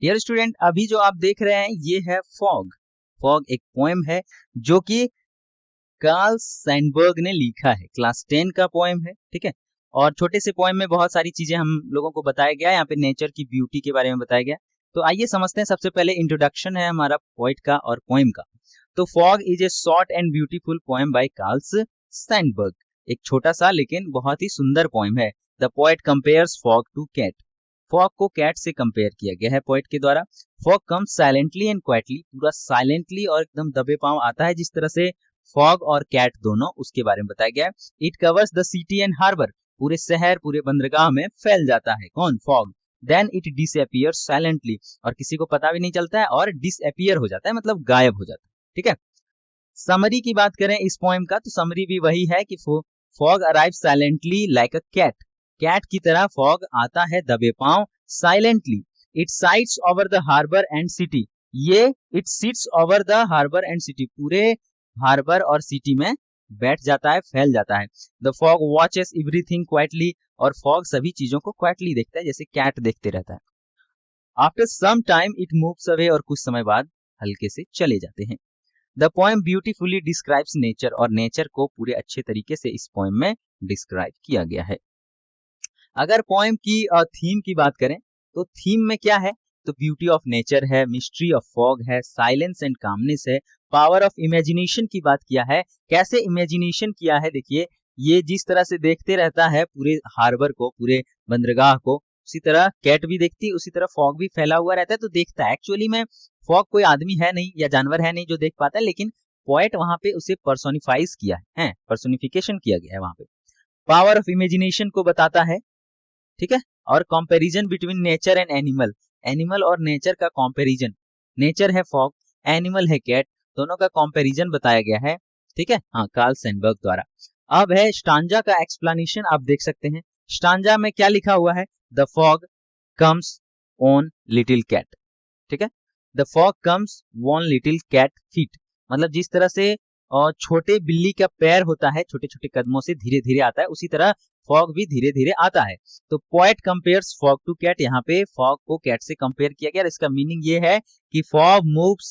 Dear student, अभी जो आप देख रहे हैं ये है फॉग। फॉग एक पोएम है जो कि कार्ल सैनबर्ग ने लिखा है। क्लास 10 का पोएम है, ठीक है। और छोटे से पोएम में बहुत सारी चीजें हम लोगों को बताया गया है। यहाँ पे नेचर की ब्यूटी के बारे में बताया गया। तो आइए समझते हैं। सबसे पहले इंट्रोडक्शन है हमारा पोइट का और पोएम का। तो fog is a short and beautiful poem by Carl Sandburg. एक छोटा सा लेकिन बहुत ही सुंदर पोएम है। The poet compares fog to cat. Fog को कैट से कंपेयर किया गया है पोएट के द्वारा। Fog comes silently and quietly, पूरा साइलेंटली और एकदम दबे पांव आता है। जिस तरह से फॉग और कैट दोनों, उसके बारे में बताया गया है। It covers the city and harbour, पूरे शहर पूरे बंदरगाह में फैल जाता है। कौन? Fog. Then it disappear silently, और किसी को पता भी नहीं चलता है, और डिसअपियर हो जाता है मतलब गायब हो जाता है, ठीक है। समरी की बात करें इस पोएम का, तो समरी भी वही है कि fog arrive silently like a cat. Cat की तरह फॉग आता है दबे पांव, silently. It sits over the harbour and city, ये it sits over the harbour and city, पूरे हार्बर और सिटी में बैठ जाता है, फैल जाता है। The fog watches everything quietly, और फॉग सभी चीजों को क्वाइटली देखता है, जैसे कैट देखते रहता है। After some time it moves away, और कुछ समय बाद हल्के से चले जाते हैं। The poem beautifully describes nature, और नेचर को पूरे अच्छे तरीके से इस पोएम में डिस्क्राइब किया गया है। अगर पोएम की थीम की बात करें तो थीम में क्या है, तो ब्यूटी ऑफ नेचर है, मिस्ट्री ऑफ फॉग है, साइलेंस एंड कामनेस है, पावर ऑफ इमेजिनेशन की बात किया है। कैसे इमेजिनेशन किया है, देखिए ये जिस तरह से देखते रहता है पूरे हार्बर को, पूरे बंदरगाह को, उसी तरह कैट भी देखती है, उसी तरह फॉग भी फैला हुआ रहता है तो देखता है। एक्चुअली में फॉग कोई आदमी है नहीं या जानवर है नहीं जो देख पाता है, लेकिन पोएट वहां पे उसे पर्सोनिफाइज किया है, पर्सोनिफिकेशन किया गया है वहां पे। पावर ऑफ इमेजिनेशन को बताता है, ठीक है। और comparison between nature and animal, animal और नेचर का कंपैरिजन, नेचर है फॉग, एनिमल है कैट, दोनों का कंपैरिजन बताया गया है, ठीक है, हाँ, कार्ल सैनबर्ग द्वारा। अब है स्टांजा का एक्सप्लेनेशन, आप देख सकते हैं स्टांजा में क्या लिखा हुआ है। The fog comes on little cat, ठीक है। The fog comes on little cat feet, मतलब जिस तरह से छोटे बिल्ली का पैर होता है, छोटे छोटे कदमों से धीरे धीरे आता है, उसी तरह फॉग भी धीरे धीरे आता है। तो poet compares fog to cat, यहाँ पे फॉग को कैट से कंपेयर किया गया। इसका मीनिंग ये है कि fog moves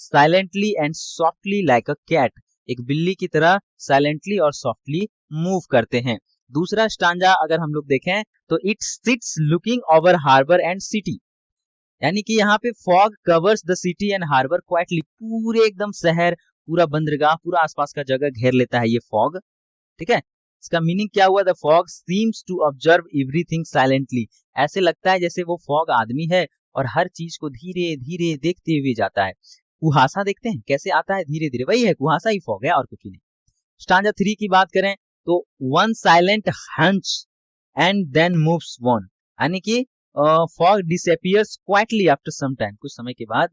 silently and softly like a cat, एक बिल्ली की तरह साइलेंटली और सॉफ्टली मूव करते हैं। दूसरा स्टांजा अगर हम लोग देखें तो it sits looking over harbour and city, यानी कि यहाँ पे fog covers the city and harbour quietly, पूरे एकदम शहर, पूरा बंदरगाह, पूरा आसपास का जगह घेर लेता है ये फॉग, ठीक है। इसका मीनिंग क्या हुआ, the fog seems to observe everything silently, ऐसे लगता है जैसे वो फॉग आदमी है और हर चीज को धीरे धीरे देखते हुए जाता है। कुहासा देखते हैं कैसे आता है धीरे धीरे, वही है, कुहासा ही फॉग है और कुछ नहीं। स्टांजा 3 की बात करें तो on silent haunch and then moves on, यानी कि fog disappears quietly after some time, कुछ समय के बाद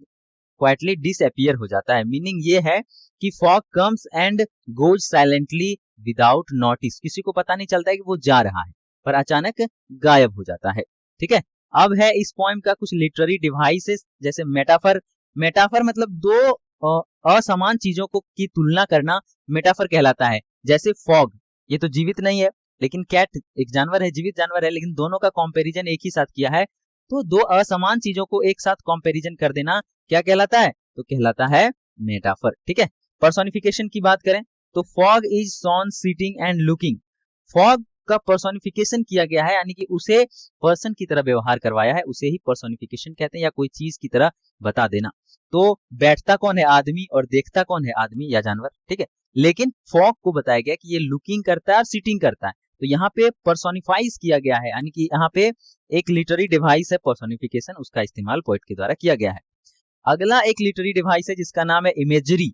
क्वाइटली डिसअपियर हो जाता है। मीनिंग ये है कि fog comes and goes silently without notice, किसी को पता नहीं चलता है कि वो जा रहा है, पर अचानक गायब हो जाता है, ठीक है। अब है इस पोएम का कुछ लिटरेरी डिवाइसेस, जैसे मेटाफर। मेटाफर मतलब दो असमान चीजों को की तुलना करना मेटाफर कहलाता है। जैसे फॉग, ये तो जीवित नहीं है, लेकिन कैट एक जानवर है, जीवित जानवर है, लेकिन दोनों का कंपैरिजन एक ही साथ किया है, तो दो असमान चीजों को एक साथ कंपैरिजन कर देना क्या कहलाता है, तो कहलाता है मेटाफर, ठीक है। पर्सोनिफिकेशन की बात करें तो fog is shown sitting and looking, fog का पर्सोनिफिकेशन किया गया है, यानी कि उसे पर्सन की तरह व्यवहार करवाया है, उसे ही पर्सोनिफिकेशन कहते हैं, या कोई चीज की तरह बता देना। तो बैठता कौन है, आदमी, और देखता कौन है, आदमी या जानवर, ठीक है। लेकिन फॉग को बताया गया कि ये लुकिंग करता है और सिटिंग करता है, तो यहाँ पे पर्सोनिफाइज किया गया है, यानी कि यहाँ पे एक लिटरेरी डिवाइस है पर्सोनिफिकेशन, उसका इस्तेमाल पोएट के द्वारा किया गया है। अगला एक लिटरेरी डिवाइस है जिसका नाम है इमेजरी।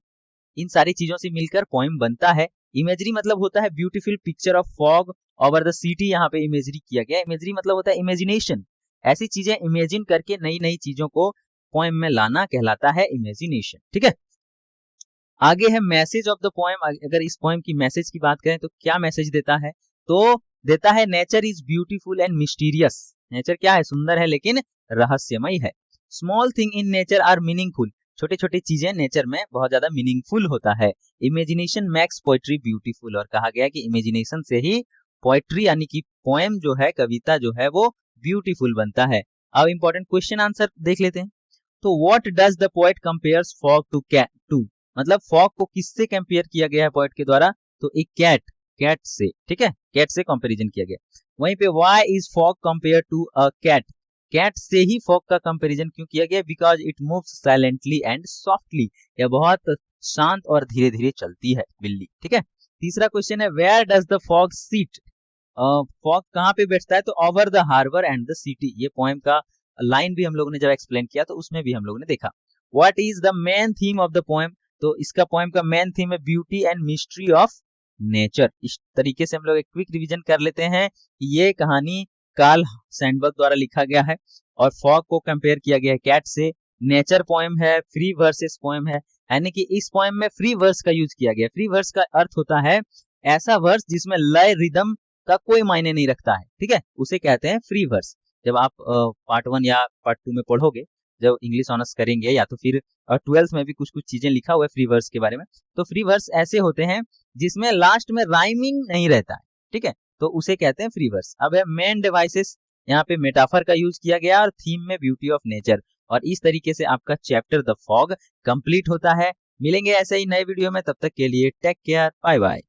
इन सारी चीजों से मिलकर पोएम बनता है। इमेजरी मतलब होता है beautiful picture of fog over the city, यहाँ पे इमेजरी किया गया। इमेजरी मतलब होता है इमेजिनेशन, ऐसी चीजें इमेजिन करके नई नई चीजों को पोएम में लाना कहलाता है इमेजिनेशन, ठीक है। आगे है मैसेज ऑफ द पोएम। अगर इस पोएम की मैसेज की बात करें तो क्या मैसेज देता है, तो देता है nature is beautiful and mysterious, nature क्या है, सुंदर है लेकिन रहस्यमय है। Small thing in nature are meaningful, छोटे छोटे चीजें नेचर में बहुत ज्यादा मीनिंगफुल होता है। इमेजिनेशन मैक्स पोएट्री ब्यूटीफुल, और कहा गया कि इमेजिनेशन से ही पोएट्री यानी कि पोएम जो है, कविता जो है वो ब्यूटीफुल बनता है। अब इंपॉर्टेंट क्वेश्चन आंसर देख लेते हैं। तो what does the poet compares fog to cat to, मतलब फॉग को किससे कंपेयर किया गया है पोएट के द्वारा, तो एक कैट से, ठीक है, कैट से कंपैरिजन किया गया। वहीं पे why is fog compare to a cat, cat से ही फॉग का कंपैरिजन क्यों किया गया, because it moves silently and softly, यह बहुत शांत और धीरे धीरे चलती है बिल्ली, ठीक है। तीसरा क्वेश्चन है where does the fog seat, fog कहाँ पे बैठता है, तो over the harbour and the city, ये पोएम का लाइन भी हम लोगों ने जब एक्सप्लेन किया तो उसमें भी हम लोगों ने देखा। What is the main theme of the poem, तो इसका पोएम का मेन थीम है beauty and mystery of nature. इस तरीके से हम लोग एक क्विक रिवीजन कर लेते हैं। ये कहानी कार्ल सैंडबर्ग द्वारा लिखा गया है और फॉग को कंपेयर किया गया है कैट से। नेचर पोएम है, फ्री वर्सेस पोएम है, यानी कि इस पोएम में फ्री वर्स का यूज किया गया। फ्री वर्स का अर्थ होता है ऐसा वर्स जिसमें लय रिदम का कोई मायने नहीं रखता है, ठीक है, उसे कहते हैं फ्री वर्स। जब आप पार्ट 1 या पार्ट 2 में पढ़ोगे, जब इंग्लिश ऑनर्स करेंगे या तो फिर 12th में भी कुछ कुछ चीजें लिखा हुआ है फ्री वर्स के बारे में। तो फ्री वर्स ऐसे होते हैं जिसमें लास्ट में राइमिंग नहीं रहता है, ठीक है, तो उसे कहते हैं फ्री वर्स। अब है मेन डिवाइसेस, यहाँ पे मेटाफर का यूज किया गया और थीम में ब्यूटी ऑफ नेचर, और इस तरीके से आपका चैप्टर द फॉग कंप्लीट होता है। मिलेंगे ऐसे ही नए वीडियो में, तब तक के लिए टेक केयर, बाय बाय।